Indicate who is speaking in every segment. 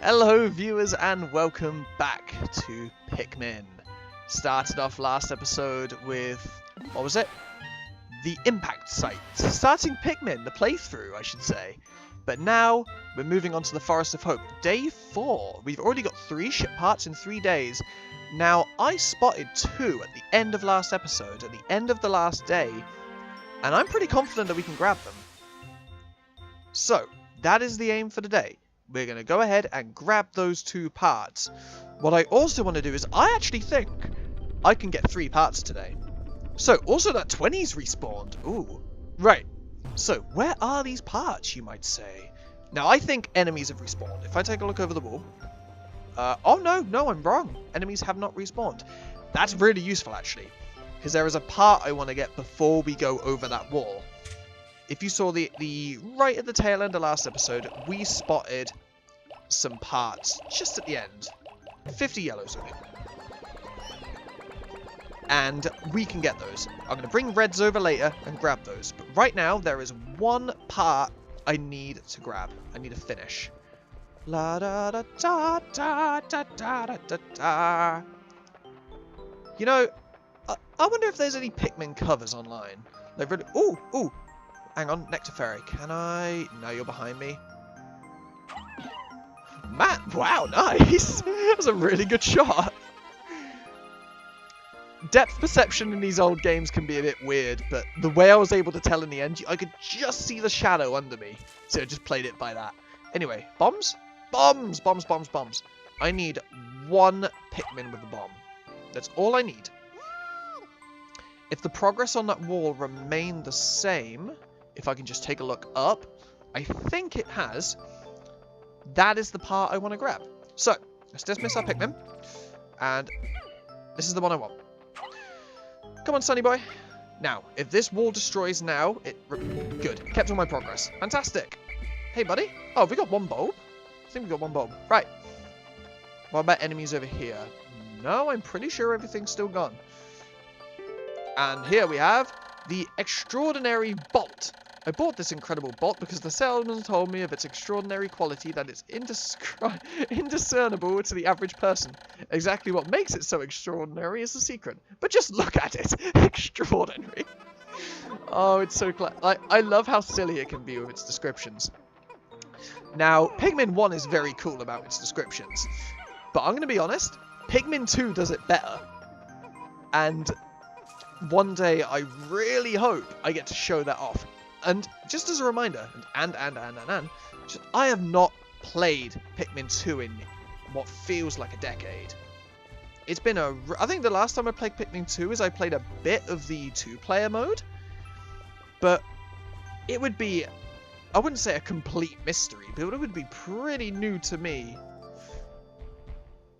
Speaker 1: Hello viewers and welcome back to Pikmin. Started off last episode with, what was it? The impact site. Starting Pikmin, the playthrough I should say. But now we're moving on to the Forest of Hope. Day 4. We've already got 3 ship parts in 3 days. Now I spotted 2 at the end of last episode, at the end of the last day. And I'm pretty confident that we can grab them. So, that is the aim for the day. We're going to go ahead and grab those 2 parts. What I also want to do is, I actually think I can get 3 parts today. So, also that 20's respawned. Ooh. Right. So, where are these parts, you might say? Now, I think enemies have respawned. If I take a look over the wall... oh, no, I'm wrong. Enemies have not respawned. That's really useful, actually. Because there is a part I want to get before we go over that wall. If you saw the right at the tail end of last episode, we spotted some parts just at the end. 50 yellows of it. And we can get those. I'm going to bring reds over later and grab those. But right now, there is one part I need to grab. I need to finish. La da da da da da da da da da. You know, I wonder if there's any Pikmin covers online. Like, really, ooh. Hang on, Nectar Fairy. Can I... No, you're behind me. Matt, wow, nice. That was a really good shot. Depth perception in these old games can be a bit weird, but the way I was able to tell in the end, I could just see the shadow under me. So I just played it by that. Anyway, bombs? Bombs! I need 1 Pikmin with a bomb. That's all I need. If the progress on that wall remained the same... If I can just take a look up, I think it has. That is the part I want to grab. So, let's dismiss our Pikmin. And this is the one I want. Come on, Sunny Boy. Now, if this wall destroys now, good. Kept all my progress. Fantastic. Hey, buddy. Oh, we got 1 bulb? I think we got 1 bulb. Right. What about enemies over here? No, I'm pretty sure everything's still gone. And here we have the extraordinary bolt. I bought this incredible bolt because the salesman told me of its extraordinary quality that it's indiscernible to the average person. Exactly what makes it so extraordinary is the secret. But just look at it. Extraordinary. Oh, it's so clever. I love how silly it can be with its descriptions. Now, Pikmin 1 is very cool about its descriptions. But I'm going to be honest, Pikmin 2 does it better. And... one day, I really hope I get to show that off. And just as a reminder, I have not played Pikmin 2 in what feels like a decade. It's been I think the last time I played Pikmin 2 is I played a bit of the 2-player mode. But it would be, I wouldn't say a complete mystery, but it would be pretty new to me.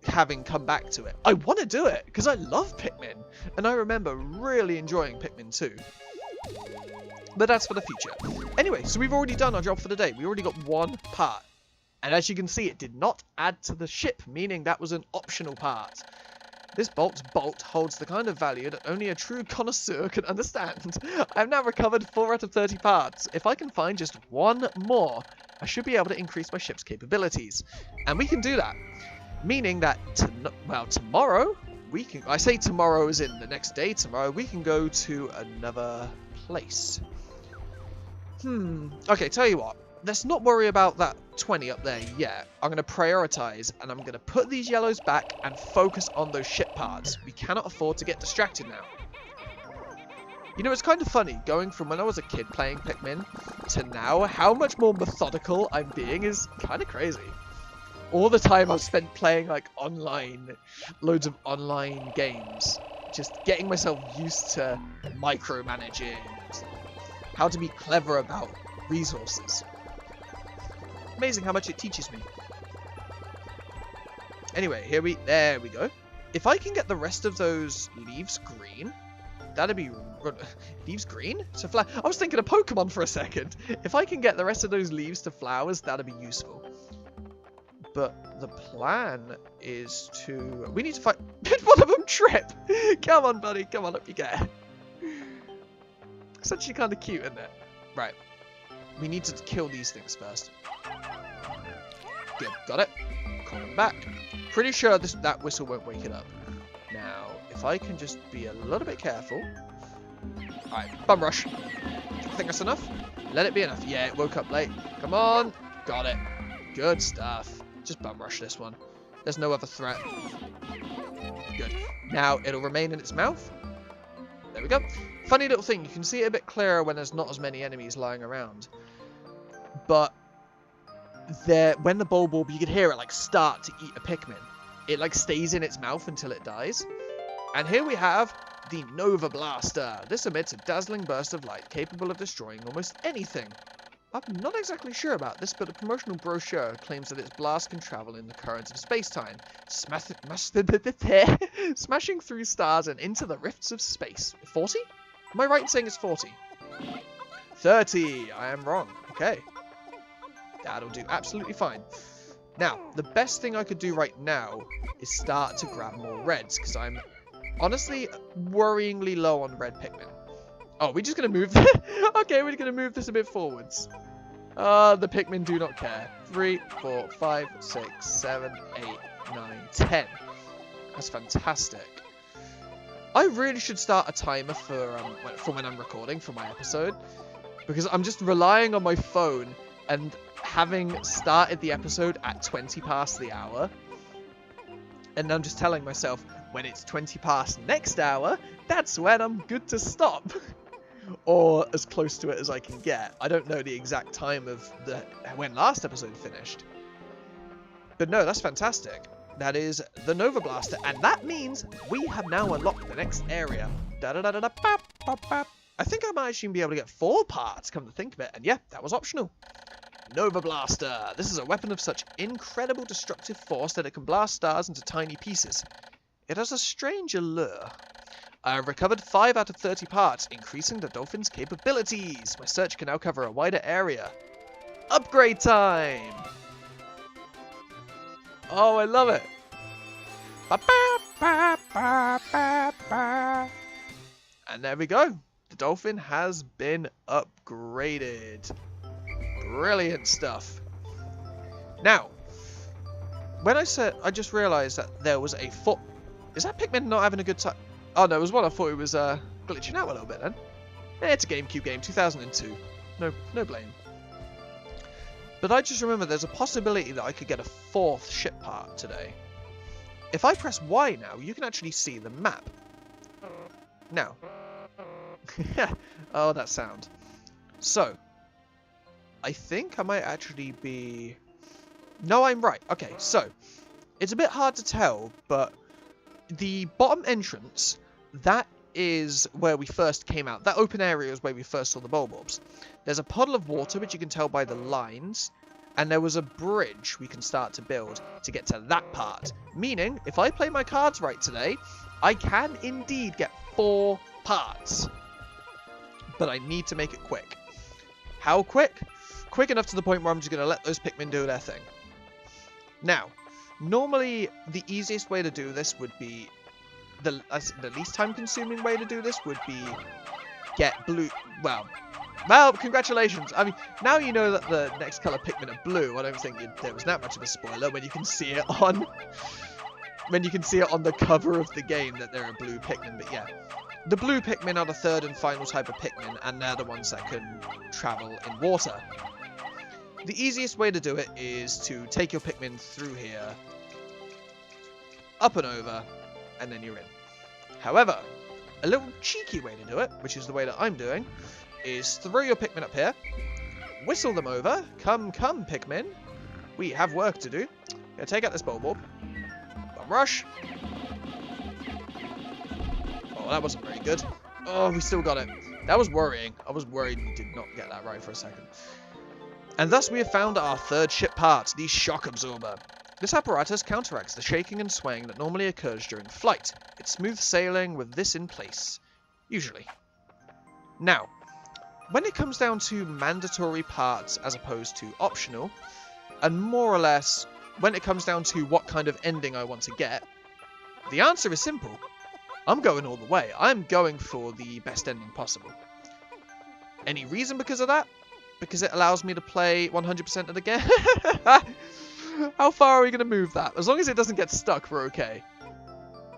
Speaker 1: Having come back to it. I want to do it because I love Pikmin and I remember really enjoying Pikmin 2. But that's for the future. Anyway, so we've already done our job for the day. We already got 1 part. And as you can see, it did not add to the ship, meaning that was an optional part. This bolt's bolt holds the kind of value that only a true connoisseur can understand. I've now recovered 4 out of 30 parts. If I can find just 1 more, I should be able to increase my ship's capabilities. And we can do that. Meaning that, tomorrow, we can... I say tomorrow as in the next day tomorrow, we can go to another place. Okay, tell you what. Let's not worry about that 20 up there yet. I'm going to prioritize, and I'm going to put these yellows back and focus on those ship parts. We cannot afford to get distracted now. You know, it's kind of funny, going from when I was a kid playing Pikmin to now, how much more methodical I'm being is kind of crazy. All the time I've spent playing, like, loads of online games. Just getting myself used to micromanaging. How to be clever about resources. Amazing how much it teaches me. Anyway, there we go. If I can get the rest of those leaves green, that'd be... Leaves green? To flower? I was thinking of Pokemon for a second. If I can get the rest of those leaves to flowers, that'd be useful. But the plan is to... We need to find... Did one of them trip? Come on, buddy. Come on, up you get. It's actually kind of cute, isn't it? Right. We need to kill these things first. Good. Got it. call him back. Pretty sure that whistle won't wake it up. Now, if I can just be a little bit careful. Alright, bum rush. I think that's enough. Let it be enough. Yeah, it woke up late. Come on. Got it. Good stuff. Just bum rush this one. There's no other threat. Good. Now, it'll remain in its mouth. There we go. Funny little thing. You can see it a bit clearer when there's not as many enemies lying around. But when the Bulborb, you could hear it like start to eat a Pikmin. It like stays in its mouth until it dies. And here we have the Nova Blaster. This emits a dazzling burst of light capable of destroying almost anything. I'm not exactly sure about this, but a promotional brochure claims that its blast can travel in the currents of space-time, smashing through stars and into the rifts of space. 40? Am I right in saying it's 40? 30. I am wrong. Okay. That'll do absolutely fine. Now, the best thing I could do right now is start to grab more reds, because I'm honestly worryingly low on red Pikmin. Oh, we're just going to move... Okay, we're going to move this a bit forwards. The Pikmin do not care. 3, 4, 5, 6, 7, 8, 9, 10. That's fantastic. I really should start a timer for when I'm recording for my episode. Because I'm just relying on my phone and having started the episode at 20 past the hour. And I'm just telling myself, when it's 20 past next hour, that's when I'm good to stop. Or as close to it as I can get. I don't know the exact time of when last episode finished. But no, that's fantastic. That is the Nova Blaster. And that means we have now unlocked the next area. I think I might actually be able to get 4 parts, come to think of it. And yeah, that was optional. Nova Blaster. This is a weapon of such incredible destructive force that it can blast stars into tiny pieces. It has a strange allure. I have recovered 5 out of 30 parts, increasing the dolphin's capabilities. My search can now cover a wider area. Upgrade time! Oh, I love it! And there we go. The dolphin has been upgraded. Brilliant stuff. Now, when I said, I just realised that there was a foot. Is that Pikmin not having a good time? Oh no, it was one. I thought it was glitching out a little bit then. It's a GameCube game, 2002. No blame. But I just remember there's a possibility that I could get a 4th ship part today. If I press Y now, you can actually see the map. Now. Oh, that sound. So, I think I might actually be... No, I'm right. Okay, so, it's a bit hard to tell, but the bottom entrance, that is where we first came out. That open area is where we first saw the Bulborbs. There's a puddle of water, which you can tell by the lines, and there was a bridge we can start to build to get to that part. Meaning, if I play my cards right today, I can indeed get 4 parts. But I need to make it quick. How quick? Quick enough to the point where I'm just going to let those Pikmin do their thing. Now, normally the easiest way to do this would be, the least time consuming way to do this would be get blue, well, congratulations. I mean, now you know that the next colour Pikmin are blue. I don't think there was that much of a spoiler when you can see it on, the cover of the game that they're a blue Pikmin, but yeah. The blue Pikmin are the 3rd and final type of Pikmin, and they're the ones that can travel in water. The easiest way to do it is to take your Pikmin through here, up and over, and then you're in. However, a little cheeky way to do it, which is the way that I'm doing, is throw your Pikmin up here, whistle them over, come Pikmin, we have work to do. Gonna take out this Bulborb, bum rush. Oh, that wasn't very good. Oh, we still got it. That was worrying. I was worried we did not get that right for a second. And thus we have found our 3rd ship part, the Shock Absorber. This apparatus counteracts the shaking and swaying that normally occurs during flight. It's smooth sailing with this in place. Usually. Now, when it comes down to mandatory parts as opposed to optional, and more or less when it comes down to what kind of ending I want to get, the answer is simple. I'm going all the way. I'm going for the best ending possible. Any reason because of that? Because it allows me to play 100% of the game? How far are we going to move that? As long as it doesn't get stuck, we're okay.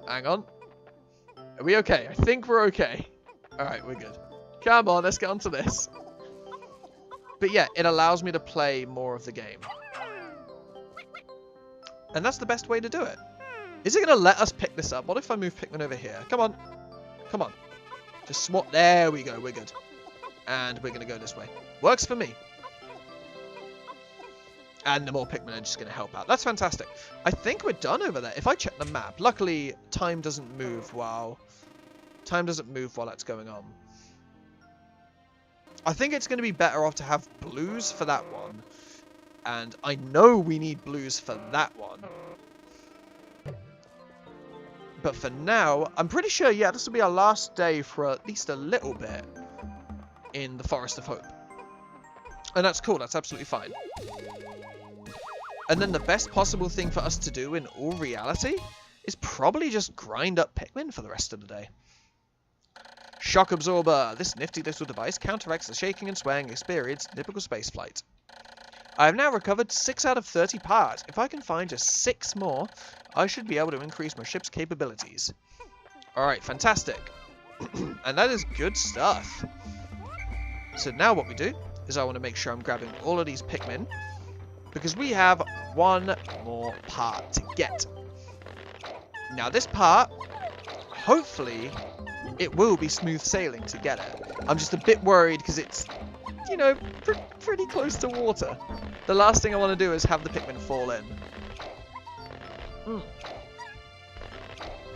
Speaker 1: Hang on. Are we okay? I think we're okay. Alright, we're good. Come on, let's get onto this. But yeah, it allows me to play more of the game. And that's the best way to do it. Is it going to let us pick this up? What if I move Pikmin over here? Come on. Come on. Just swap. There we go. We're good. And we're going to go this way. Works for me. And the more Pikmin are just going to help out. That's fantastic. I think we're done over there. If I check the map. Luckily, time doesn't move while that's going on. I think it's going to be better off to have blues for that one. And I know we need blues for that one. But for now, I'm pretty sure, yeah, this will be our last day for at least a little bit in the Forest of Hope. And that's cool, that's absolutely fine. And then the best possible thing for us to do in all reality is probably just grind up Pikmin for the rest of the day. Shock Absorber. This nifty little device counteracts the shaking and swaying experienced in typical spaceflight. I have now recovered 6 out of 30 parts. If I can find just 6 more, I should be able to increase my ship's capabilities. Alright, fantastic. And that is good stuff. So now what we do is I want to make sure I'm grabbing all of these Pikmin, because we have one more part to get. Now this part, hopefully, it will be smooth sailing to get it. I'm just a bit worried because it's, you know, pretty close to water. The last thing I want to do is have the Pikmin fall in.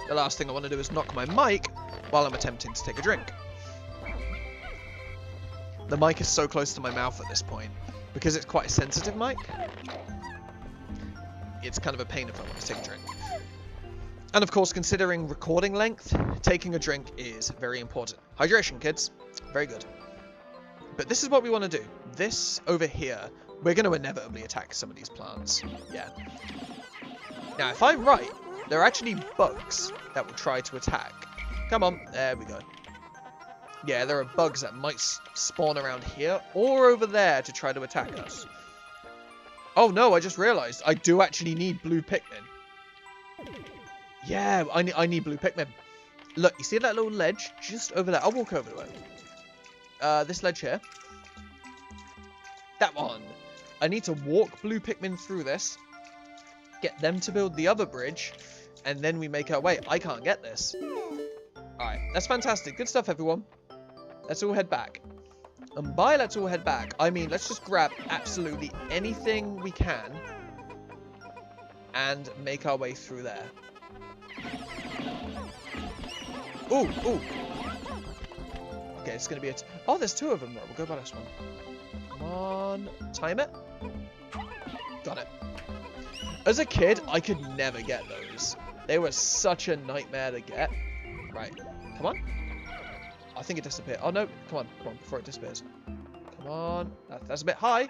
Speaker 1: The last thing I want to do is knock my mic while I'm attempting to take a drink. The mic is so close to my mouth at this point, because it's quite a sensitive mic. It's kind of a pain if I want to take a drink. And of course, considering recording length, taking a drink is very important. Hydration, kids. Very good. But this is what we want to do. This over here, we're going to inevitably attack some of these plants. Yeah. Now, if I'm right, there are actually bugs that will try to attack. Come on. There we go. Yeah, there are bugs that might spawn around here or over there to try to attack us. Oh no, I just realized I do actually need blue Pikmin. Yeah, I need blue Pikmin. Look, you see that little ledge just over there? I'll walk over to it. This ledge here. That one. I need to walk blue Pikmin through this. Get them to build the other bridge. And then we make our way. I can't get this. Alright, that's fantastic. Good stuff, everyone. Let's all head back. And by let's all head back, I mean let's just grab absolutely anything we can. And make our way through there. Ooh, ooh. Okay, it's going to be a... Oh, there's 2 of them. Right, we'll go by this one. Come on. Time it. Got it. As a kid, I could never get those. They were such a nightmare to get. Right. Come on. I think it disappeared. Oh, no. Come on. Come on. Before it disappears. Come on. That's a bit high.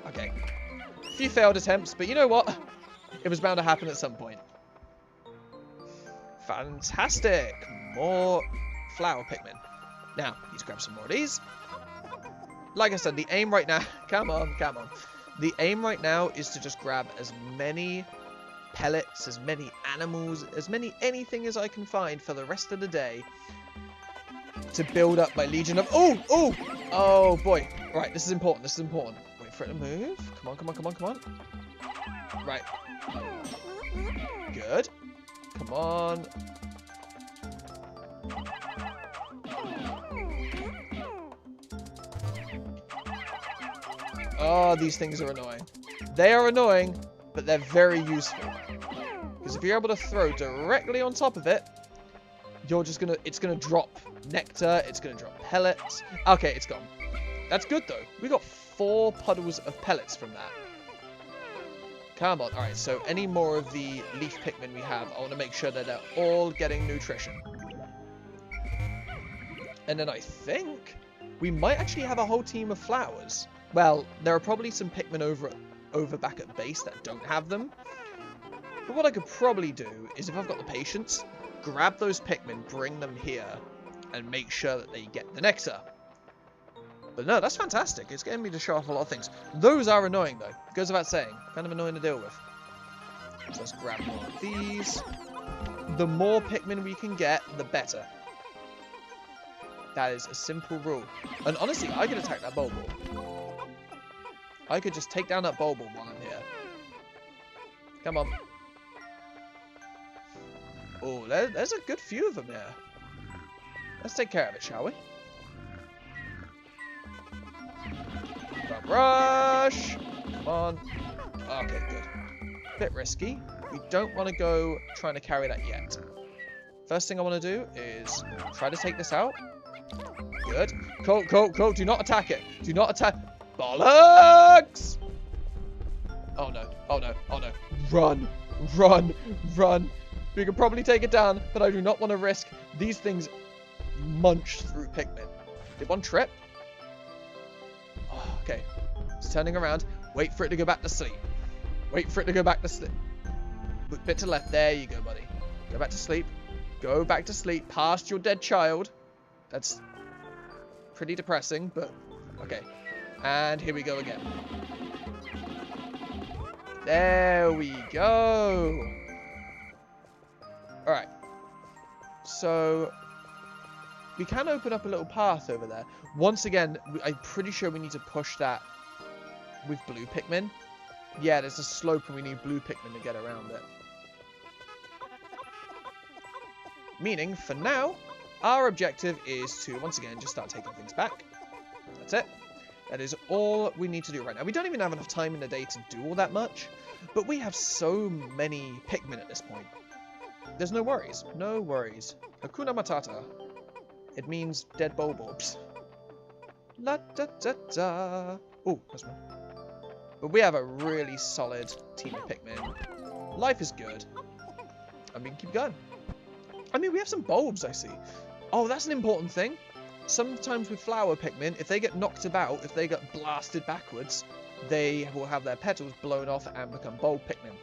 Speaker 1: Okay. A few failed attempts, but you know what? It was bound to happen at some point. Fantastic. More flower Pikmin. Now, let's grab some more of these. Like I said, the aim right now... Come on, come on. The aim right now is to just grab as many pellets, as many animals, as many anything as I can find for the rest of the day to build up my legion of... Oh! Oh! Oh, boy. Right, this is important. This is important. Wait for it to move. Come on, come on, come on, come on. Right. Good. Come on. Oh, these things are annoying. They are annoying, but they're very useful. Because if you're able to throw directly on top of it, you're just gonna... It's gonna drop nectar. It's gonna drop pellets. Okay, it's gone. That's good, though. We got 4 puddles of pellets from that. Come on. Alright, so any more of the leaf Pikmin we have, I want to make sure that they're all getting nutrition. And then I think we might actually have a whole team of flowers. Well, there are probably some Pikmin over back at base that don't have them. But what I could probably do is, if I've got the patience, grab those Pikmin, bring them here, and make sure that they get the nectar. But no, that's fantastic. It's getting me to show off a lot of things. Those are annoying, though. Goes without saying. Kind of annoying to deal with. So let's grab more of these. The more Pikmin we can get, the better. That is a simple rule. And honestly, I could attack that Bulbul. I could just take down that Bulbul while I'm here. Come on. Oh, there's a good few of them here. Let's take care of it, shall we? Rush! Come on. Okay, good. Bit risky. We don't want to go trying to carry that yet. First thing I want to do is try to take this out. Good. Cool, cool, cool. Do not attack it. Do not attack. Bollocks! Oh no. Oh no. Oh no. Run. Run. Run. We can probably take it down, but I do not want to risk these things munch through Pikmin. Did one trip? Oh, okay. It's turning around. Wait for it to go back to sleep. Wait for it to go back to sleep. Bit to left. There you go, buddy. Go back to sleep. Go back to sleep. Past your dead child. That's pretty depressing, but okay. And here we go again. There we go. Alright. So we can open up a little path over there. Once again, I'm pretty sure we need to push that with blue Pikmin. Yeah, there's a slope and we need blue Pikmin to get around it. Meaning, for now, our objective is to, once again, just start taking things back. That's it. That is all we need to do right now. We don't even have enough time in the day to do all that much, but we have so many Pikmin at this point. There's no worries. No worries. Hakuna Matata. It means dead Bulbulbs. La da da da. Oh, that's one. But we have a really solid team of Pikmin. Life is good. And we can keep going. I mean, we have some bulbs, I see. Oh, that's an important thing. Sometimes with flower Pikmin, if they get knocked about, if they get blasted backwards, they will have their petals blown off and become bulb Pikmin.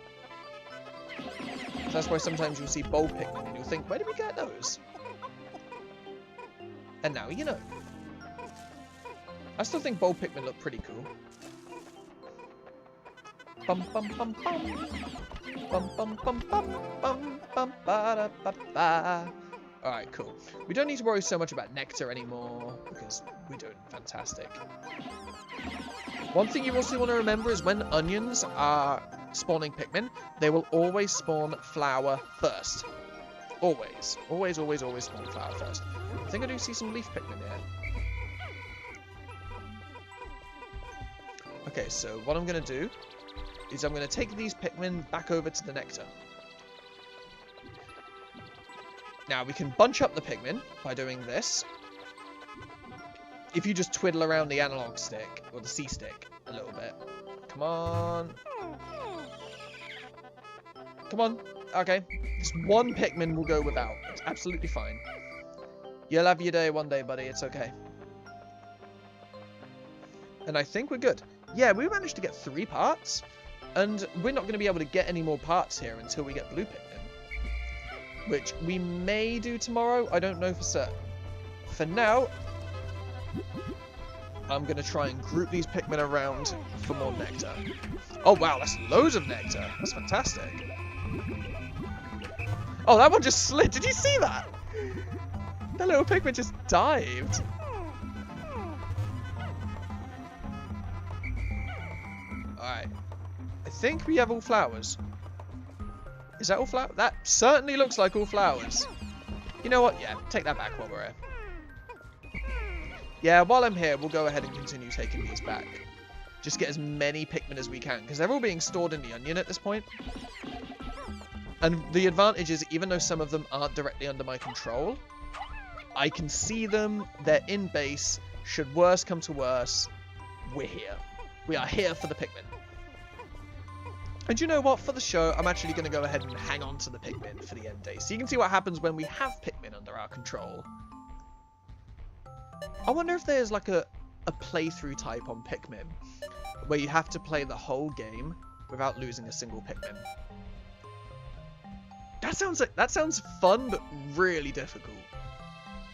Speaker 1: So that's why sometimes you'll see bulb Pikmin and you'll think, where did we get those? And now you know. I still think bulb Pikmin look pretty cool. Bum bum bum bum. Bum bum bum bum bum bum ba da ba ba. Alright, cool. We don't need to worry so much about nectar anymore, because we're doing fantastic. One thing you also want to remember is when onions are spawning Pikmin, they will always spawn flower first. Always. Always, always, always spawn flower first. I think I do see some leaf Pikmin here. Okay, so what I'm going to do is I'm going to take these Pikmin back over to the nectar. Now, we can bunch up the Pikmin by doing this. If you just twiddle around the analog stick, or the C stick, a little bit. Come on. Come on. Okay. Just one Pikmin will go without. It's absolutely fine. You'll have your day one day, buddy. It's okay. And I think we're good. Yeah, we managed to get 3 parts. And we're not going to be able to get any more parts here until we get blue Pikmin. Which we may do tomorrow. I don't know for certain. For now, I'm going to try and group these Pikmin around for more nectar. Oh, wow. That's loads of nectar. That's fantastic. Oh, that one just slid. Did you see that? That little Pikmin just dived. Alright. I think we have all flowers. Is that all flowers? That certainly looks like all flowers. You know what? Yeah, take that back while we're here. Yeah, while I'm here, we'll go ahead and continue taking these back. Just get as many Pikmin as we can, because they're all being stored in the onion at this point. And the advantage is, even though some of them aren't directly under my control, I can see them, they're in base. Should worse come to worse, we're here. We are here for the Pikmin. And you know what? For the show, I'm actually going to go ahead and hang on to the Pikmin for the end day. So you can see what happens when we have Pikmin under our control. I wonder if there's like a playthrough type on Pikmin, where you have to play the whole game without losing a single Pikmin. That sounds fun, but really difficult.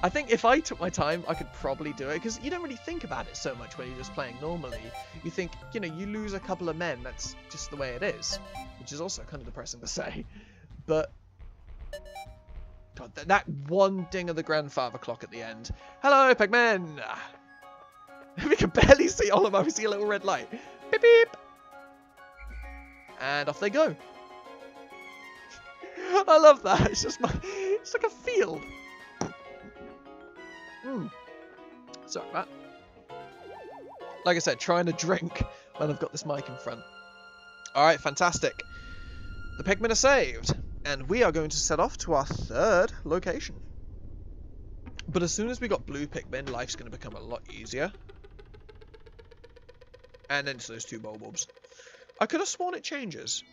Speaker 1: I think if I took my time, I could probably do it, because you don't really think about it so much when you're just playing normally. You think, you know, you lose a couple of men, that's just the way it is, which is also kind of depressing to say. But God, that one ding of the grandfather clock at the end. Hello, Pikmin! We can barely see all of them. We see a little red light. Beep, beep! And off they go. I love that. It's just it's like a field. Sorry about that. Like I said, trying to drink when I've got this mic in front. Alright, fantastic. The Pikmin are saved. And we are going to set off to our third location. But as soon as we got blue Pikmin, life's going to become a lot easier. And then to those two bulbs. I could have sworn it changes.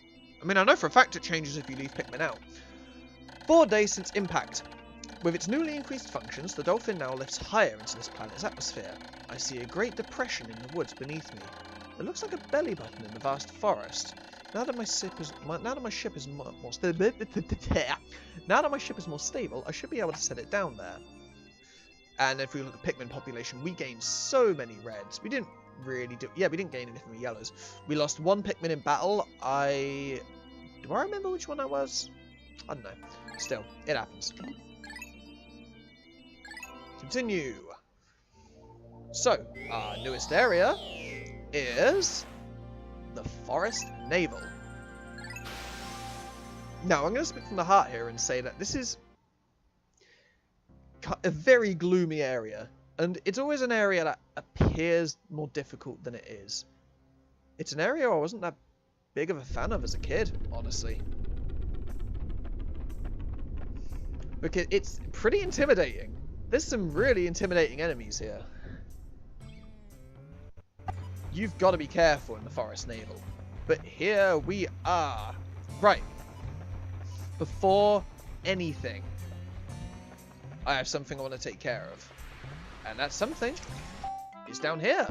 Speaker 1: I mean, I know for a fact it changes if you leave Pikmin out. 4 days since impact. With its newly increased functions, the dolphin now lifts higher into this planet's atmosphere. I see a great depression in the woods beneath me. It looks like a belly button in the vast forest. Now that my ship is more stable, I should be able to set it down there. And if we look at Pikmin population, we gained so many reds. We didn't really do... Yeah, we didn't gain anything with yellows. We lost 1 Pikmin in battle. Do I remember which one I was? I don't know. Still, it happens. Continue. So, our newest area is the Forest Navel. Now, I'm going to speak from the heart here and say that this is a very gloomy area. And it's always an area that appears more difficult than it is. It's an area I wasn't that big of a fan of as a kid, honestly. Because it's pretty intimidating. There's some really intimidating enemies here. You've got to be careful in the Forest Navel. But here we are. Right. Before anything, I have something I want to take care of. And that something is down here.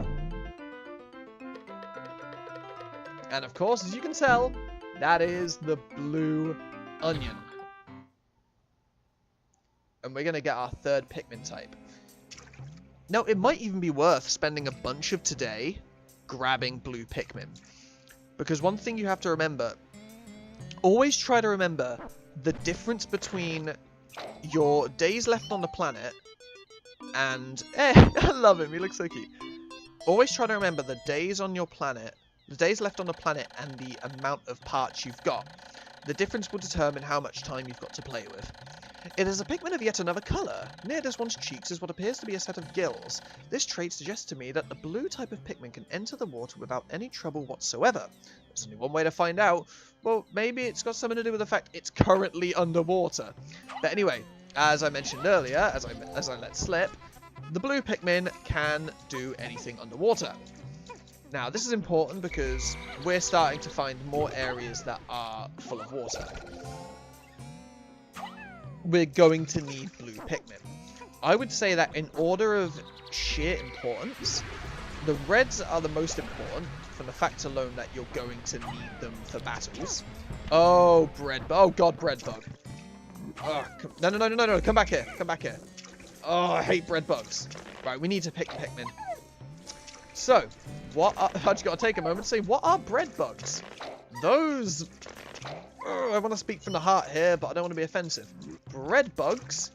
Speaker 1: And of course, as you can tell, that is the blue onion. And we're going to get our third Pikmin type. Now, it might even be worth spending a bunch of today grabbing blue Pikmin. Because one thing you have to remember, always try to remember the difference between your days left on the planet and... I love him, he looks so cute. Always try to remember the days on your planet, the days left on the planet and the amount of parts you've got. The difference will determine how much time you've got to play with. It is a Pikmin of yet another colour. Near this one's cheeks is what appears to be a set of gills. This trait suggests to me that the blue type of Pikmin can enter the water without any trouble whatsoever. There's only one way to find out. Well, maybe it's got something to do with the fact it's currently underwater. But anyway, as I mentioned earlier, as I let slip, the blue Pikmin can do anything underwater. Now, this is important because we're starting to find more areas that are full of water. We're going to need blue Pikmin. I would say that in order of sheer importance, the reds are the most important from the fact alone that you're going to need them for battles. Oh, oh god, bread bug. Oh, no, come back here, come back here. Oh, I hate bread bugs. Right, we need to pick Pikmin. So, I've just got to take a moment to say, what are bread bugs? Those... I want to speak from the heart here, but I don't want to be offensive. Bread bugs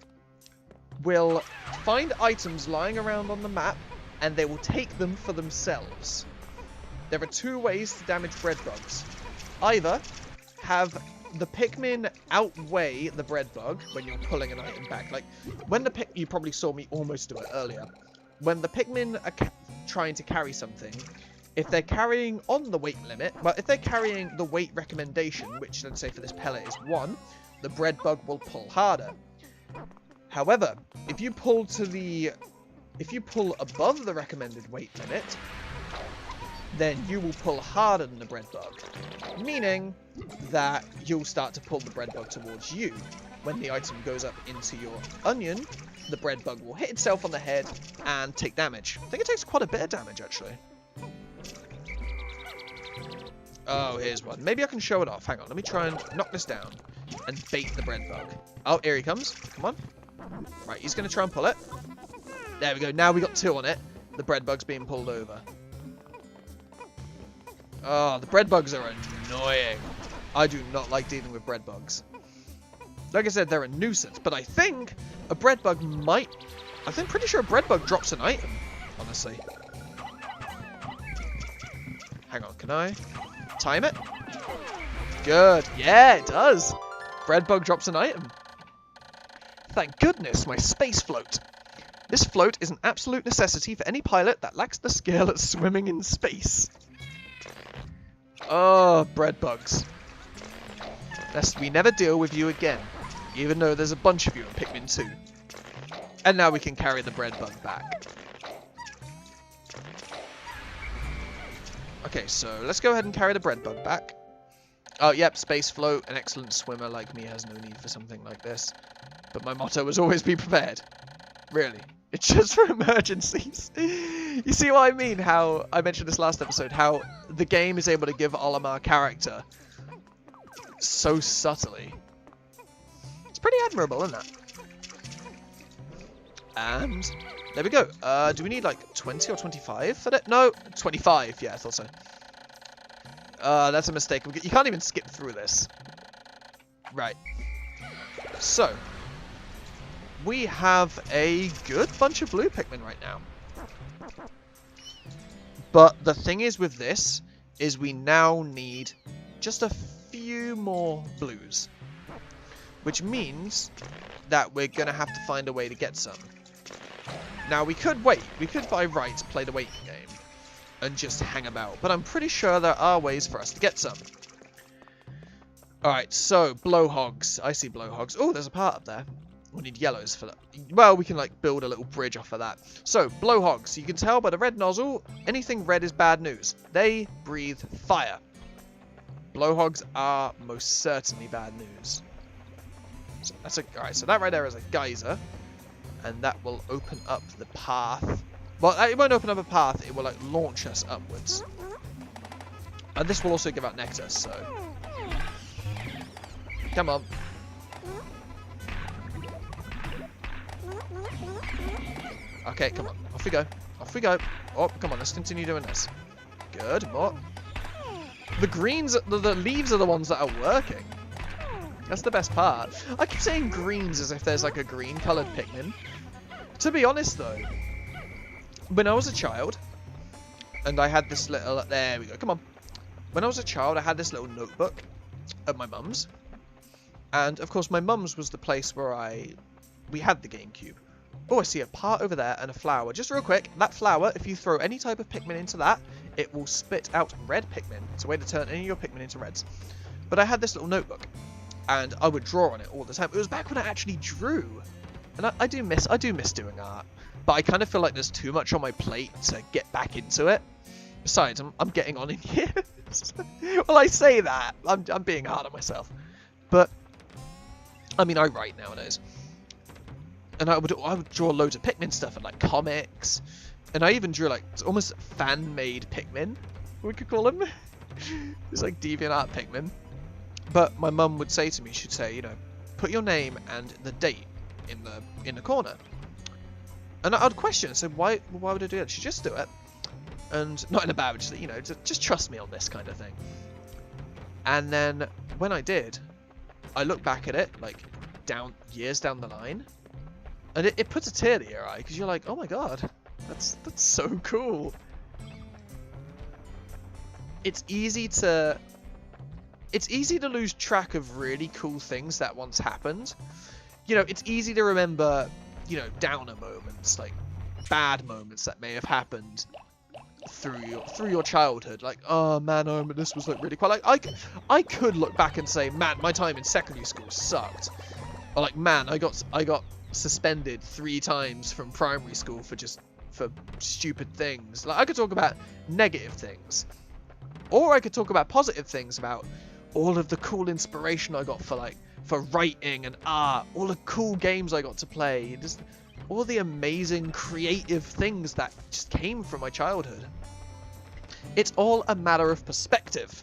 Speaker 1: will find items lying around on the map, and they will take them for themselves. There are 2 ways to damage bread bugs. Either have the Pikmin outweigh the bread bug when you're pulling an item back. Like, when the you probably saw me almost do it earlier. When the Pikmin are trying to carry something, if they're carrying on the weight limit, well, if they're carrying the weight recommendation, which let's say for this pellet is 1, the bread bug will pull harder. However, if you pull above the recommended weight limit, then you will pull harder than the bread bug, meaning that you'll start to pull the bread bug towards you. When the item goes up into your onion, the bread bug will hit itself on the head and take damage. I think it takes quite a bit of damage, actually. Oh, here's one. Maybe I can show it off. Hang on, let me try and knock this down and bait the bread bug. Oh, here he comes. Come on. Right, he's going to try and pull it. There we go. Now we got 2 on it. The bread bug's being pulled over. Oh, the bread bugs are annoying. I do not like dealing with bread bugs. Like I said, they're a nuisance, but I think a bread bug might... I'm pretty sure a bread bug drops an item, honestly. Hang on, can I time it? Good. Yeah, it does. Bread bug drops an item. Thank goodness, my space float. This float is an absolute necessity for any pilot that lacks the skill at swimming in space. Oh, bread bugs. Lest we never deal with you again, even though there's a bunch of you in Pikmin 2. And now we can carry the bread bug back. Okay, so let's go ahead and carry the bread bug back. Oh, yep, space float. An excellent swimmer like me has no need for something like this. But my motto was always be prepared. Really. It's just for emergencies. You see what I mean? How I mentioned this last episode, how the game is able to give Olimar character so subtly. It's pretty admirable, isn't it? And there we go. Do we need like 20 or 25 for that? No, 25. Yeah, I thought so. That's a mistake. You can't even skip through this. Right. So, we have a good bunch of blue Pikmin right now. But the thing is with this, is we now need just a few more blues. Which means that we're going to have to find a way to get some. Now, we could wait. We could, by rights, play the waiting game and just hang about. But I'm pretty sure there are ways for us to get some. Alright, so, blowhogs. I see blowhogs. Oh, there's a part up there. We need yellows for that. Well, we can, like, build a little bridge off of that. So, blowhogs. You can tell by the red nozzle, anything red is bad news. They breathe fire. Blowhogs are most certainly bad news. So that's alright, so that right there is a geyser. And that will open up the path. Well, it won't open up a path, it will like launch us upwards. And this will also give out nectar, so... Come on. Okay, come on. Off we go. Off we go. Oh, come on, let's continue doing this. Good, more. The greens, the leaves are the ones that are working. That's the best part. I keep saying greens as if there's like a green coloured Pikmin. To be honest though, when I was a child, and I had this little, there we go, come on. When I was a child, I had this little notebook at my mum's. And of course my mum's was the place where we had the GameCube. Oh, I see a part over there and a flower. Just real quick, that flower, if you throw any type of Pikmin into that, it will spit out red Pikmin. It's a way to turn any of your Pikmin into reds. But I had this little notebook. And I would draw on it all the time. It was back when I actually drew. And I do miss doing art. But I kind of feel like there's too much on my plate to get back into it. Besides, I'm getting on in years. Well, I say that. I'm being hard on myself. But, I mean, I write nowadays. And I would draw loads of Pikmin stuff and like comics. And I even drew like almost fan-made Pikmin, we could call them. It's like DeviantArt Pikmin. But my mum would say to me, she'd say, you know, put your name and the date in the corner. And I'd question, so why would I do that? She'd just do it. And not in a bad way, just, you know, just trust me on this kind of thing. And then when I did, I look back at it, like, years down the line. And it puts a tear to your eye, because you're like, oh my god, that's so cool. It's easy to lose track of really cool things that once happened. You know, it's easy to remember, you know, downer moments, like bad moments that may have happened through your childhood. Like, oh man, I remember this was like really cool. Like, I could look back and say, man, my time in secondary school sucked. Or like, man, I got suspended 3 times from primary school for stupid things. Like, I could talk about negative things, or I could talk about positive things about all of the cool inspiration I got for writing and art, all the cool games I got to play, just all the amazing creative things that just came from my childhood. It's all a matter of perspective.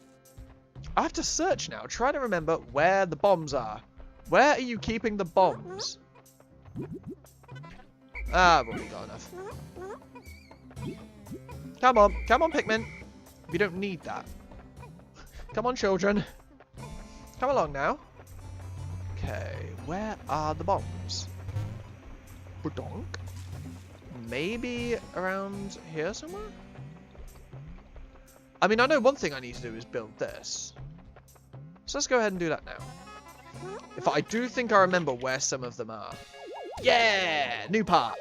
Speaker 1: I have to search now, trying to remember where the bombs are. Where are you keeping the bombs? Ah, I've already got enough. Come on, Pikmin. We don't need that. Come on, children. Come along now. Okay, where are the bombs? Badonk. Maybe around here somewhere? I mean, I know one thing I need to do is build this. So let's go ahead and do that now. If I do think I remember where some of them are. Yeah! New part!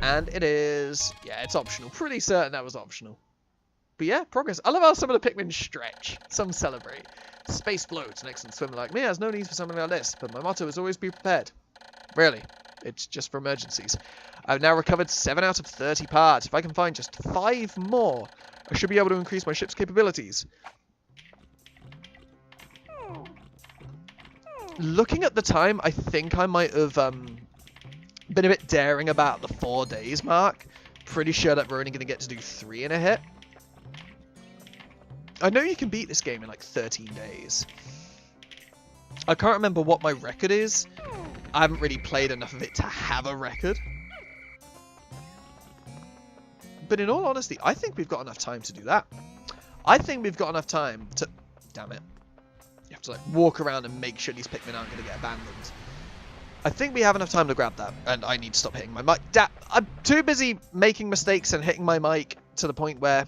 Speaker 1: And it is... yeah, it's optional. Pretty certain that was optional. But yeah, progress. I love how some of the Pikmin stretch. Some celebrate. Space floats. An excellent swimmer like me has no need for something like this. But my motto is always be prepared. Really. It's just for emergencies. I've now recovered 7 out of 30 parts. If I can find just 5 more, I should be able to increase my ship's capabilities. Looking at the time, I think I might have been a bit daring about the 4 days mark. Pretty sure that we're only going to get to do 3 in a hit. I know you can beat this game in like 13 days. I can't remember what my record is. I haven't really played enough of it to have a record. But in all honesty, I think we've got enough time to do that. I think we've got enough time to... damn it. You have to like walk around and make sure these Pikmin aren't going to get abandoned. I think we have enough time to grab that. And I need to stop hitting my mic. I'm too busy making mistakes and hitting my mic to the point where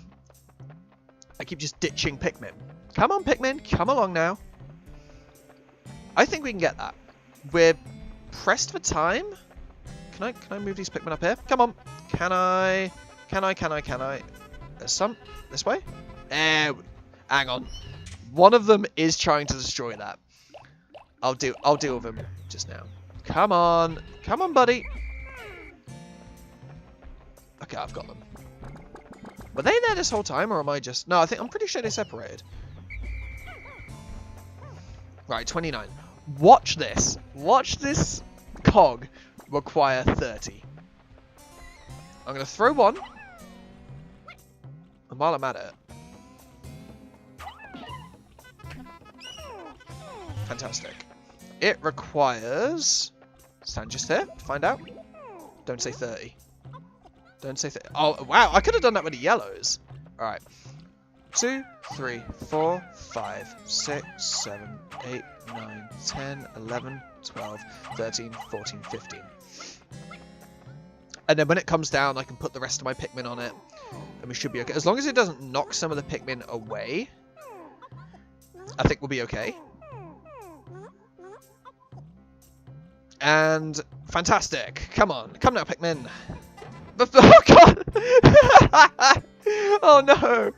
Speaker 1: I keep just ditching Pikmin. Come on, Pikmin. Come along now. I think we can get that. We're pressed for time. Can I move these Pikmin up here? Come on. Can I? There's some this way. Hang on. One of them is trying to destroy that. I'll deal with him just now. Come on, buddy. Okay, I've got them. Were they there this whole time, or am I just? No, I'm pretty sure they separated. Right, 29. Watch this. Watch this cog require 30. I'm gonna throw one. And while I'm at it. Fantastic. It requires... stand just here to find out. Don't say 30. Don't say 30. Oh, wow. I could have done that with the yellows. Alright. 2, 3, 4, 5, 6, 7, 8, 9, 10, 11, 12, 13, 14, 15. And then when it comes down, I can put the rest of my Pikmin on it. And we should be okay. As long as it doesn't knock some of the Pikmin away, I think we'll be okay. And fantastic. Come on. Come now, Pikmin. Oh, God. Oh, no.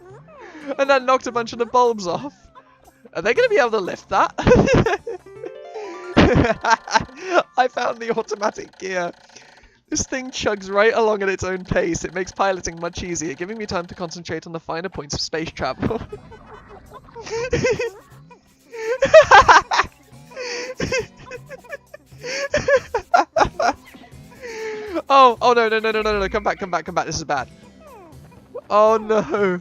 Speaker 1: And that knocked a bunch of the bulbs off. Are they going to be able to lift that? I found the automatic gear. This thing chugs right along at its own pace. It makes piloting much easier, giving me time to concentrate on the finer points of space travel. Oh no, come back, this is bad. Oh no.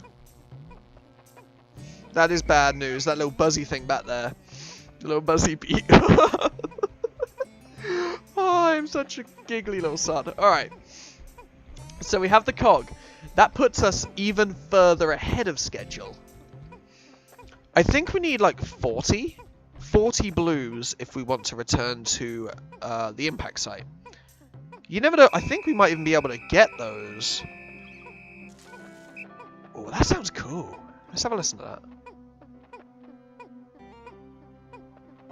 Speaker 1: That is bad news, that little buzzy thing back there. The little buzzy beat. Oh, I'm such a giggly little son. Alright. So we have the cog. That puts us even further ahead of schedule. I think we need like 40 blues if we want to return to the impact site. You never know. I think we might even be able to get those. Oh, that sounds cool. Let's have a listen to that.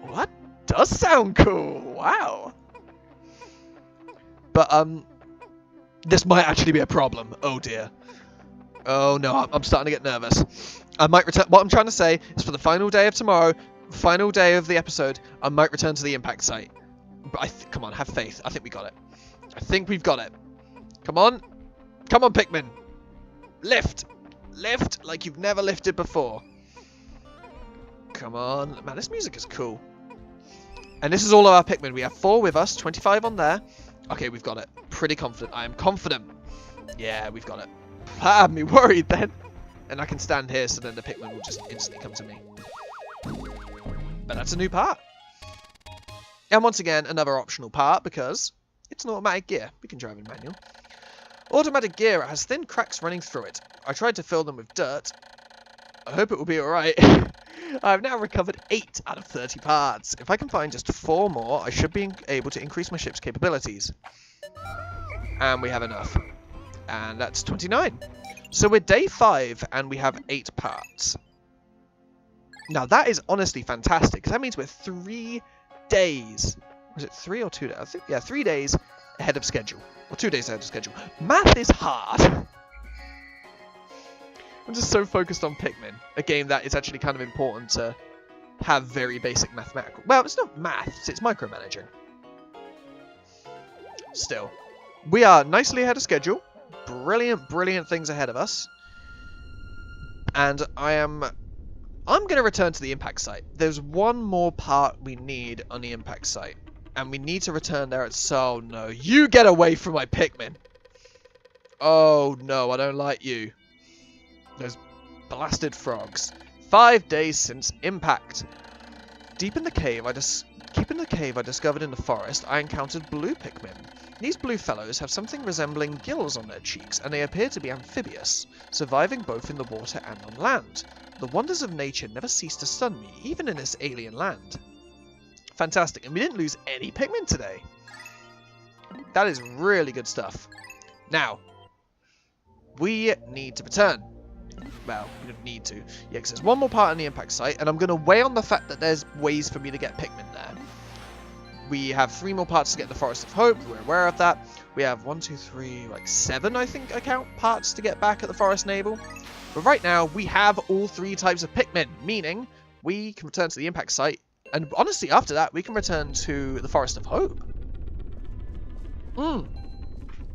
Speaker 1: Oh, that does sound cool. Wow. But this might actually be a problem. Oh dear. Oh no, I'm starting to get nervous. I might return. What I'm trying to say is, for the final day of tomorrow, final day of the episode, I might return to the impact site. But come on, have faith. I think we got it. I think we've got it. Come on. Come on, Pikmin. Lift. Lift like you've never lifted before. Come on. Man, this music is cool. And this is all of our Pikmin. We have 4 with us, 25 on there. Okay, we've got it. Pretty confident. I am confident. Yeah, we've got it. That had me worried then. And I can stand here so then the Pikmin will just instantly come to me. But that's a new part. And once again, another optional part because it's an automatic gear. We can drive in manual. Automatic gear has thin cracks running through it. I tried to fill them with dirt. I hope it will be alright. I've now recovered 8 out of 30 parts. If I can find just 4 more, I should be able to increase my ship's capabilities. And we have enough. And that's 29. So we're day 5 and we have 8 parts. Now that is honestly fantastic, because that means we're 3 days. Was it 3 or 2 days? I think, yeah, 3 days ahead of schedule. Or 2 days ahead of schedule. Math is hard. I'm just so focused on Pikmin, a game that is actually kind of important to have very basic mathematical. Well, it's not maths, it's micromanaging. Still, we are nicely ahead of schedule. Brilliant, brilliant things ahead of us. And I'm going to return to the impact site. There's one more part we need on the impact site. And we need to return there. So no, you get away from my Pikmin. Oh no, I don't like you. Those blasted frogs. 5 days since impact. Deep in the cave I discovered in the forest, I encountered blue Pikmin. These blue fellows have something resembling gills on their cheeks, and they appear to be amphibious, surviving both in the water and on land. The wonders of nature never cease to stun me, even in this alien land. Fantastic, and we didn't lose any Pikmin today. That is really good stuff. Now, we need to return. Well, we don't need to. Yeah, because there's one more part on the impact site, and I'm going to weigh on the fact that there's ways for me to get Pikmin there. We have 3 more parts to get the Forest of Hope. We're aware of that. We have 1, 2, 3, like 7, I think I count, parts to get back at the Forest Navel. But right now, we have all 3 types of Pikmin, meaning we can return to the impact site. And honestly, after that, we can return to the Forest of Hope.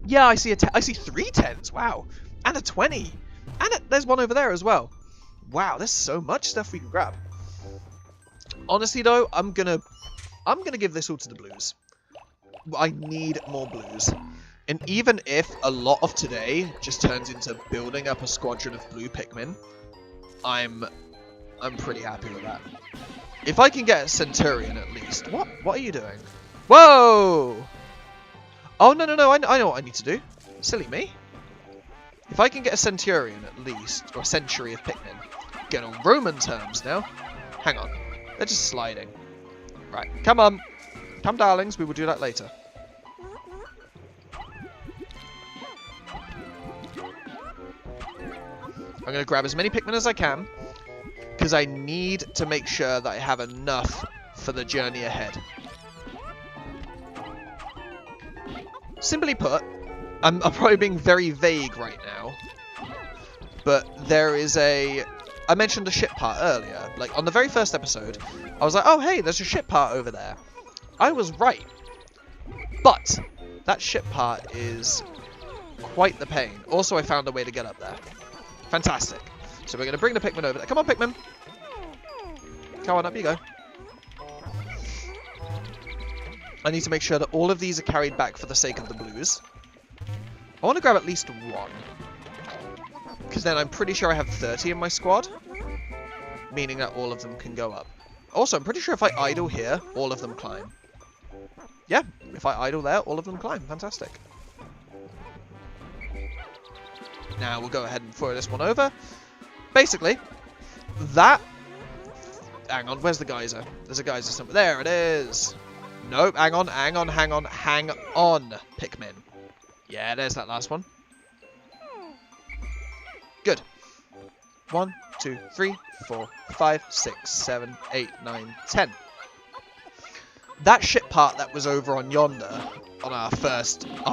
Speaker 1: Yeah, I see 3 10s. Wow. And a 20. And there's one over there as well. Wow, there's so much stuff we can grab. Honestly, though, I'm gonna give this all to the blues. I need more blues. And even if a lot of today just turns into building up a squadron of blue Pikmin, I'm pretty happy with that. If I can get a Centurion at least. What are you doing? Whoa! Oh, no, I know what I need to do. Silly me. If I can get a Centurion at least, or a century of Pikmin, get on Roman terms now. Hang on. They're just sliding. Right, come on. Come, darlings, we will do that later. I'm going to grab as many Pikmin as I can, because I need to make sure that I have enough for the journey ahead. Simply put, I'm probably being very vague right now, but there is I mentioned a ship part earlier. Like, on the very first episode, I was like, oh, hey, there's a ship part over there. I was right. But that ship part is quite the pain. Also, I found a way to get up there. Fantastic. So we're going to bring the Pikmin over there. Come on, Pikmin. Come on, up you go. I need to make sure that all of these are carried back for the sake of the blues. I want to grab at least 1. Because then I'm pretty sure I have 30 in my squad. Meaning that all of them can go up. Also, I'm pretty sure if I idle here, all of them climb. Yeah, if I idle there, all of them climb. Fantastic. Now we'll go ahead and throw this one over. Basically, that... Hang on, where's the geyser? There's a geyser somewhere. There it is. Nope, hang on, Pikmin. Yeah, there's that last one. Good. 1, 2, 3, 4, 5, 6, 7, 8, 9, 10. That ship part that was over on yonder on our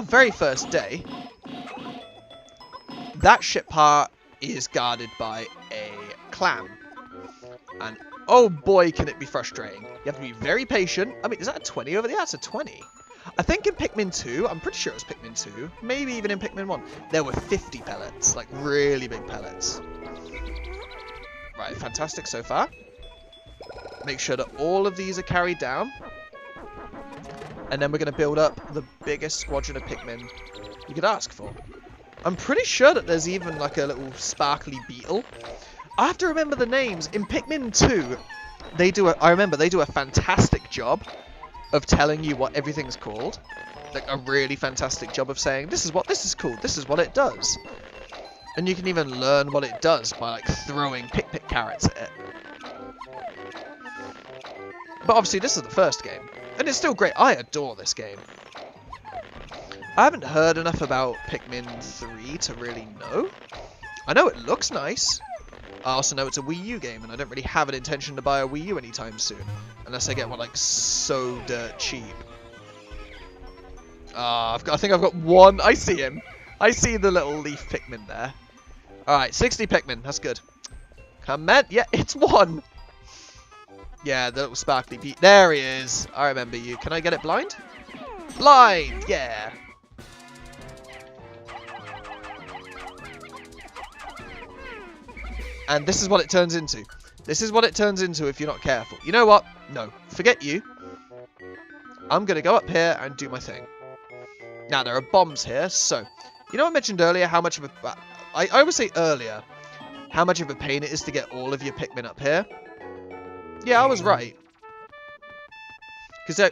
Speaker 1: very first day, that ship part is guarded by a clam. And oh boy, can it be frustrating. You have to be very patient. I mean, is that a 20 over there? That's a 20. I think in Pikmin 2, I'm pretty sure it was Pikmin 2, maybe even in Pikmin 1, there were 50 pellets, like really big pellets. Right, fantastic so far. Make sure that all of these are carried down. And then we're going to build up the biggest squadron of Pikmin you could ask for. I'm pretty sure that there's even like a little sparkly beetle. I have to remember the names. In Pikmin 2, I remember they do a fantastic job of telling you what everything's called. Like a really fantastic job of saying, this is what this is called, this is what it does. And you can even learn what it does by like throwing Pikmin carrots at it. But obviously this is the first game, and it's still great. I adore this game. I haven't heard enough about Pikmin 3 to really know. I know it looks nice. I also know it's a Wii U game, and I don't really have an intention to buy a Wii U anytime soon. Unless I get one, like, so dirt cheap. I think I've got one. I see him. I see the little leaf Pikmin there. Alright, 60 Pikmin. That's good. Come on. Yeah, it's one. Yeah, the little sparkly beat. There he is. I remember you. Can I get it blind? Blind! Yeah. And this is what it turns into. This is what it turns into if you're not careful. You know what? No. Forget you. I'm going to go up here and do my thing. Now, there are bombs here, so... You know I mentioned earlier how much of a... I always say earlier how much of a pain it is to get all of your Pikmin up here. Yeah, I was right. Because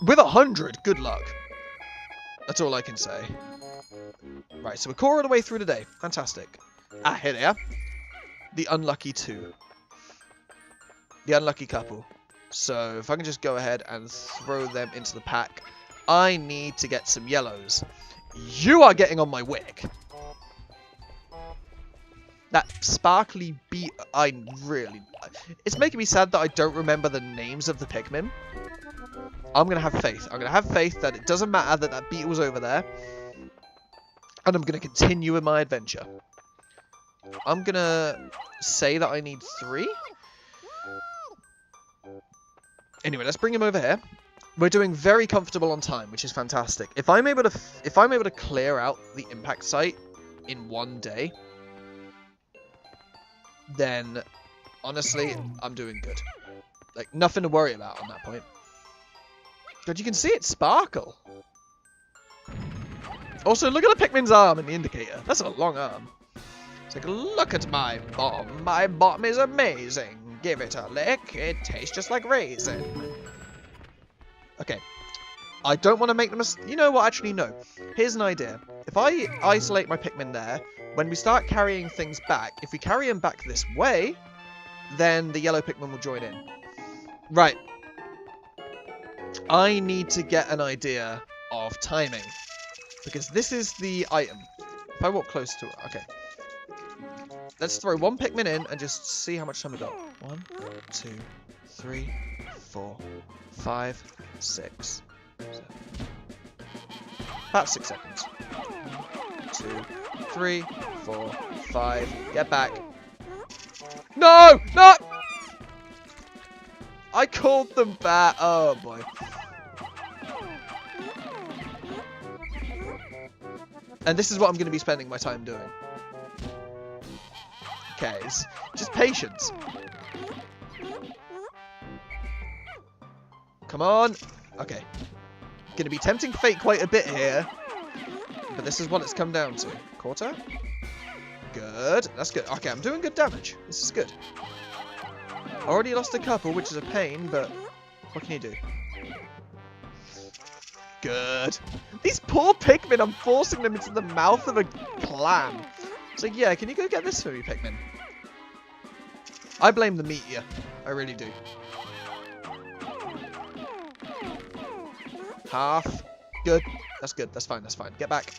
Speaker 1: with 100, good luck. That's all I can say. Right, so we're core all the way through the day. Fantastic. Ah, here they are. The unlucky two. The unlucky couple. So, if I can just go ahead and throw them into the pack. I need to get some yellows. You are getting on my wick. That sparkly beat, it's making me sad that I don't remember the names of the Pikmin. I'm going to have faith. I'm going to have faith that it doesn't matter that that beetle's over there. And I'm going to continue with my adventure. I'm going to say that I need 3. Anyway, let's bring him over here. We're doing very comfortable on time, which is fantastic. If I'm able to clear out the impact site in one day, then honestly, I'm doing good. Like, nothing to worry about on that point. But you can see it sparkle. Also, look at the Pikmin's arm in the indicator. That's a long arm. Take a look at my bomb. My bomb is amazing. Give it a lick. It tastes just like raisin. Okay. I don't want to make them... You know what? Actually, no. Here's an idea. If I isolate my Pikmin there, when we start carrying things back, if we carry them back this way, then the yellow Pikmin will join in. Right. I need to get an idea of timing. Because this is the item. If I walk close to it... Okay. Let's throw one Pikmin in and just see how much time we got. 1, 2, 3, 4, 5, 6, 7. About 6 seconds. 2, 3, 4, 5. Get back. No! No! I called them back. Oh, boy. And this is what I'm going to be spending my time doing. Okay, it's just patience. Come on. Okay. Going to be tempting fate quite a bit here. But this is what it's come down to. Quarter. Good. That's good. Okay, I'm doing good damage. This is good. Already lost a couple, which is a pain, but what can you do? Good. These poor Pikmin, I'm forcing them into the mouth of a clam. It's like, yeah, can you go get this for me, Pikmin? I blame the meteor. I really do. Half. Good. That's good. That's fine. That's fine. Get back.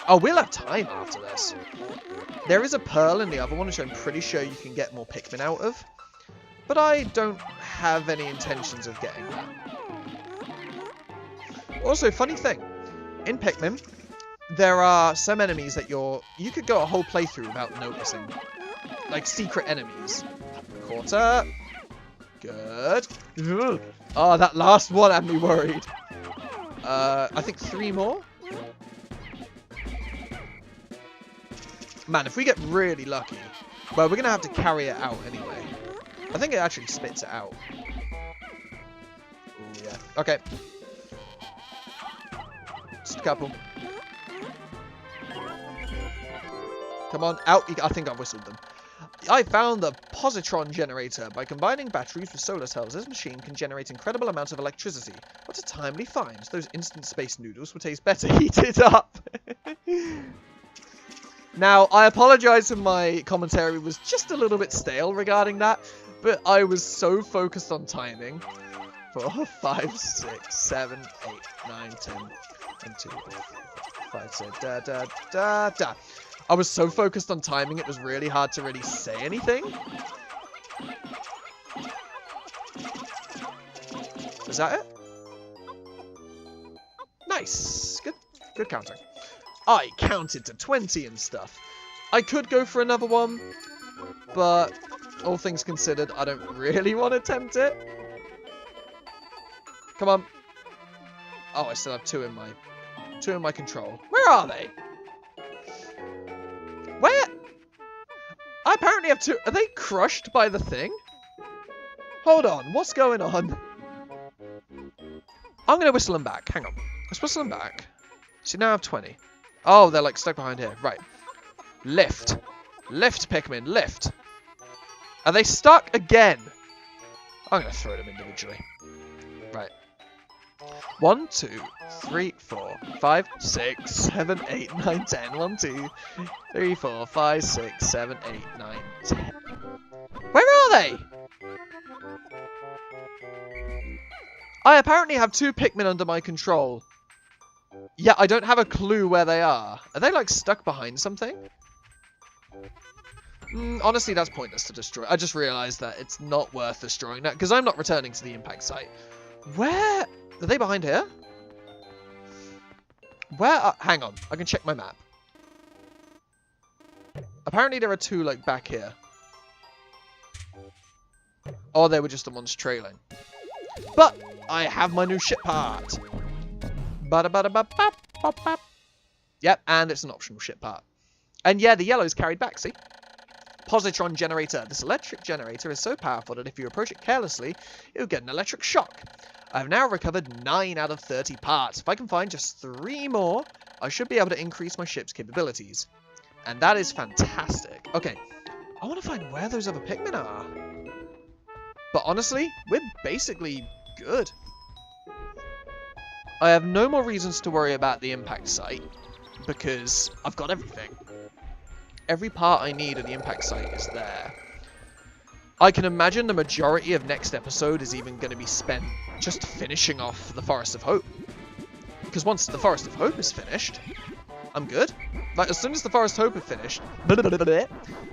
Speaker 1: Oh, we'll have time after this. There is a pearl in the other one, which I'm pretty sure you can get more Pikmin out of. But I don't have any intentions of getting that. Also, funny thing. In Pikmin, there are some enemies that you could go a whole playthrough without noticing. Like secret enemies. Quarter. Good. Ugh. Oh, that last one had me worried. I think 3 more. Man, if we get really lucky, well, we're going to have to carry it out anyway. I think it actually spits it out. Ooh, yeah. Okay. Just a couple. Come on, out. I think I've whistled them. I found the positron generator. By combining batteries with solar cells, this machine can generate incredible amounts of electricity. What a timely find. Those instant space noodles will taste better heated up. Now, I apologize if my commentary was just a little bit stale regarding that, but I was so focused on timing. 4, 5, 6, 7, 8, 9, 10, 1, 2, 5, 6, da, da, da, da. I was so focused on timing, it was really hard to really say anything. Is that it? Nice. Good counting. I counted to 20 and stuff. I could go for another one, but all things considered, I don't really want to attempt it. Come on. Oh, I still have two in my control. Where are they? Where? I apparently have two. Are they crushed by the thing? Hold on. What's going on? I'm going to whistle them back. Hang on. Let's whistle them back. So now I have 20. Oh, they're like stuck behind here. Right. Lift. Lift, Pikmin. Lift. Are they stuck again? I'm going to throw them individually. Right. 1, 2, 3, 4, 5, 6, 7, 8, 9, 10. 1, 2, 3, 4, 5, 6, 7, 8, 9, 10. Where are they? I apparently have 2 Pikmin under my control. Yeah, I don't have a clue where they are. Are they, like, stuck behind something? Honestly, that's pointless to destroy. I just realized that it's not worth destroying that, because I'm not returning to the impact site. Where? Are they behind here? Where are... Hang on. I can check my map. Apparently there are 2, like, back here. Or they were just the ones trailing. But I have my new ship part. Yep, and it's an optional ship part. And yeah, the yellow's carried back, see? Positron generator. This electric generator is so powerful that if you approach it carelessly, you'll get an electric shock. I have now recovered 9 out of 30 parts. If I can find just 3 more, I should be able to increase my ship's capabilities. And that is fantastic. Okay, I want to find where those other Pikmin are. But honestly, we're basically good. I have no more reasons to worry about the impact site, because I've got everything. Every part I need at the impact site is there. I can imagine the majority of next episode is even going to be spent just finishing off the Forest of Hope. Because once the Forest of Hope is finished, I'm good. Like, as soon as the Forest of Hope is finished,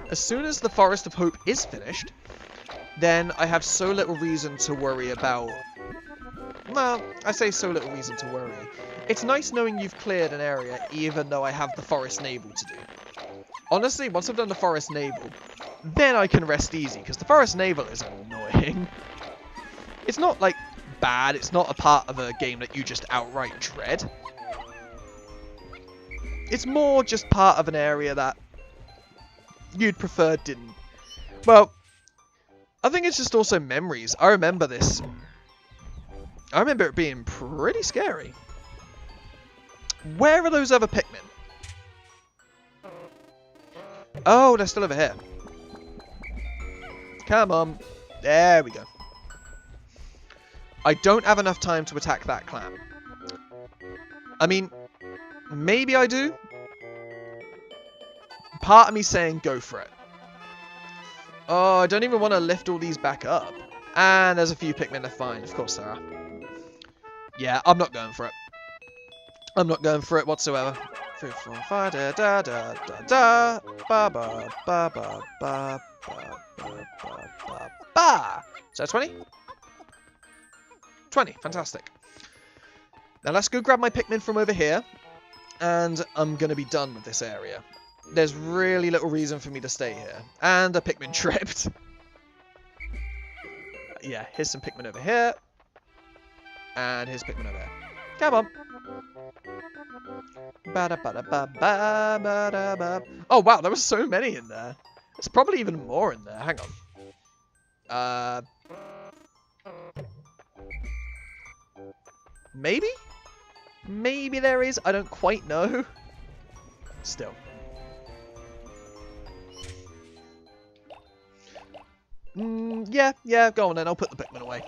Speaker 1: as soon as the Forest of Hope is finished, then I have so little reason to worry about... Well, I say so little reason to worry. It's nice knowing you've cleared an area, even though I have the Forest Naval to do. Honestly, once I've done the Forest Naval, then I can rest easy, because the Forest Naval is annoying. It's not, like, bad. It's not a part of a game that you just outright dread. It's more just part of an area that you'd prefer didn't. Well, I think it's just also memories. I remember this. I remember it being pretty scary. Where are those other Pikmin? Oh, they're still over here. Come on. There we go. I don't have enough time to attack that clam. I mean, maybe I do. Part of me saying go for it. Oh, I don't even want to lift all these back up. And there's a few Pikmin left behind. Of course there are. Yeah, I'm not going for it. I'm not going for it whatsoever. 3, 4, 5, da da da da da, ba ba ba ba ba ba ba ba ba. So 20? 20, fantastic. Now let's go grab my Pikmin from over here, and I'm gonna be done with this area. There's really little reason for me to stay here. And a Pikmin tripped. Yeah, here's some Pikmin over here. And here's Pikmin over here. Come on. Oh wow, there were so many in there. There's probably even more in there. Hang on. Maybe? Maybe there is. I don't quite know. Still. Yeah, go on then. I'll put the Pikmin away.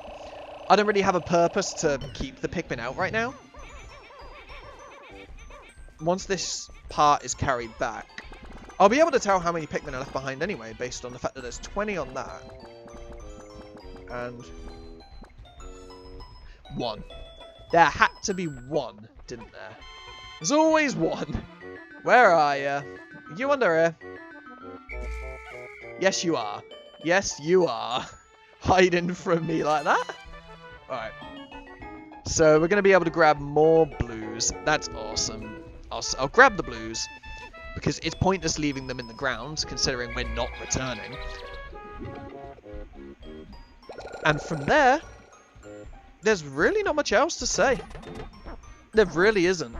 Speaker 1: I don't really have a purpose to keep the Pikmin out right now. Once this part is carried back, I'll be able to tell how many Pikmin are left behind anyway, based on the fact that there's 20 on that. And 1. There had to be 1, didn't there? There's always 1. Where are you? Are you under here? Yes, you are. Yes, you are. Hiding from me like that? Alright. So we're going to be able to grab more blues. That's awesome. I'll grab the blues, because it's pointless leaving them in the ground, considering we're not returning. And from there, there's really not much else to say. There really isn't.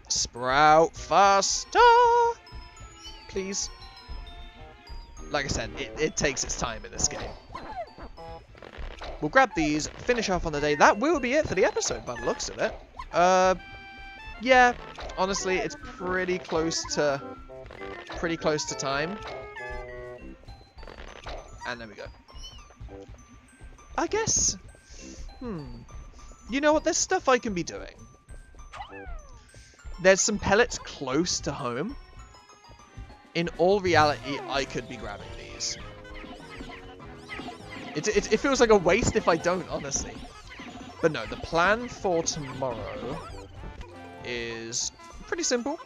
Speaker 1: Sprout faster! Please. Like I said, it takes its time in this game. We'll grab these, finish off on the day. That will be it for the episode, by the looks of it. Yeah, honestly, it's pretty close to time. And there we go. I guess, you know what, there's stuff I can be doing. There's some pellets close to home. In all reality, I could be grabbing these. It feels like a waste if I don't, honestly. But no, the plan for tomorrow is pretty simple.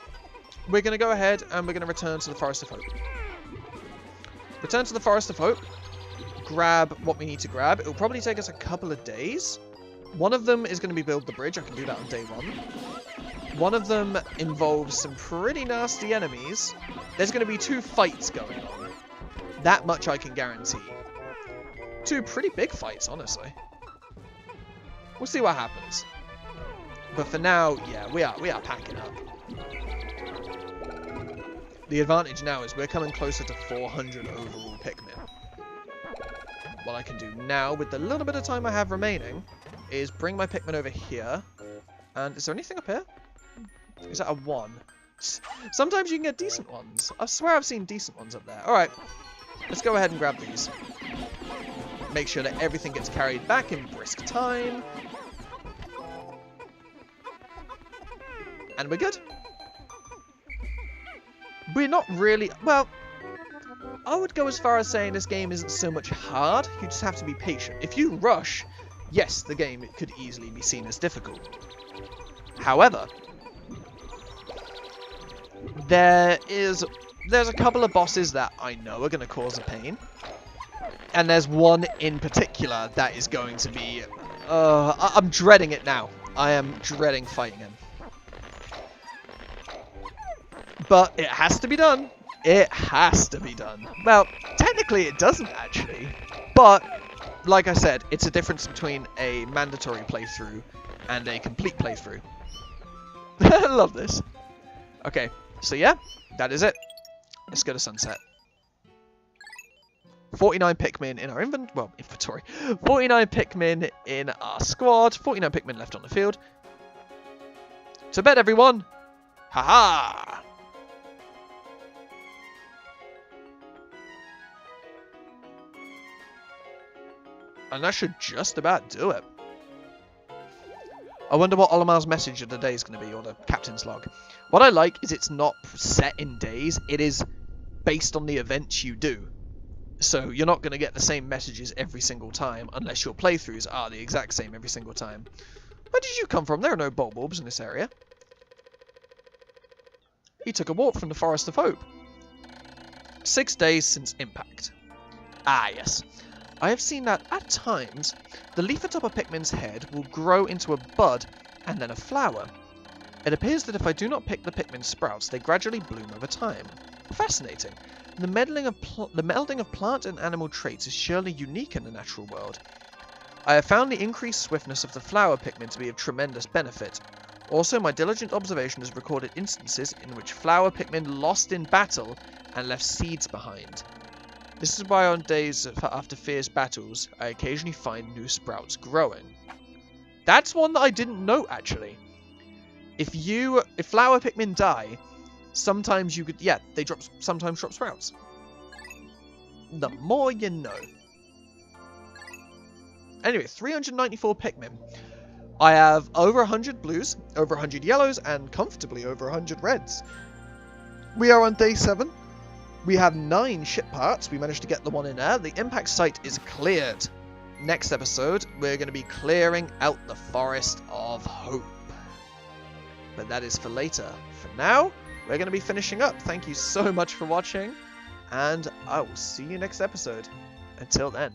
Speaker 1: We're going to go ahead and we're going to return to the Forest of Hope. Return to the Forest of Hope. Grab what we need to grab. It'll probably take us a couple of days. One of them is going to be build the bridge. I can do that on day 1. One of them involves some pretty nasty enemies. There's going to be 2 fights going on. That much I can guarantee. 2 pretty big fights, honestly. We'll see what happens. But for now, yeah, we are packing up. The advantage now is we're coming closer to 400 overall Pikmin. What I can do now, with the little bit of time I have remaining, is bring my Pikmin over here. And is there anything up here? Is that a 1? Sometimes you can get decent ones. I swear I've seen decent ones up there. Alright, let's go ahead and grab these. Make sure that everything gets carried back in brisk time. And we're good. We're not really... Well, I would go as far as saying this game isn't so much hard. You just have to be patient. If you rush, yes, the game could easily be seen as difficult. However, there's a couple of bosses that I know are going to cause a pain. And there's one in particular that is going to be... I'm dreading it now. I am dreading fighting him. But it has to be done. It has to be done. Well, technically it doesn't actually. But, like I said, it's a difference between a mandatory playthrough and a complete playthrough. I love this. Okay, so yeah, that is it. Let's go to sunset. 49 Pikmin in our inventory. 49 Pikmin in our squad. 49 Pikmin left on the field. To bed, everyone. Haha. And that should just about do it. I wonder what Olimar's message of the day is going to be, or the captain's log. What I like is it's not set in days. It is based on the events you do. So you're not going to get the same messages every single time, unless your playthroughs are the exact same every single time. Where did you come from? There are no bulbs in this area. He took a walk from the Forest of Hope. 6 days since impact. Ah, yes. I have seen that, at times, the leaf atop a Pikmin's head will grow into a bud and then a flower. It appears that if I do not pick the Pikmin sprouts, they gradually bloom over time. Fascinating. The melding of plant and animal traits is surely unique in the natural world. I have found the increased swiftness of the flower Pikmin to be of tremendous benefit. Also, my diligent observation has recorded instances in which flower Pikmin lost in battle and left seeds behind. This is why on days after fierce battles, I occasionally find new sprouts growing. That's one that I didn't know, actually. If flower Pikmin die, sometimes you could, yeah, they sometimes drop sprouts. the more you know. Anyway, 394 Pikmin. I have over 100 blues, over 100 yellows, and comfortably over 100 reds. We are on day 7. We have 9 ship parts. We managed to get the one in there. The impact site is cleared. Next episode, we're going to be clearing out the Forest of Hope. But that is for later. For now, we're going to be finishing up. Thank you so much for watching, and I will see you next episode. Until then.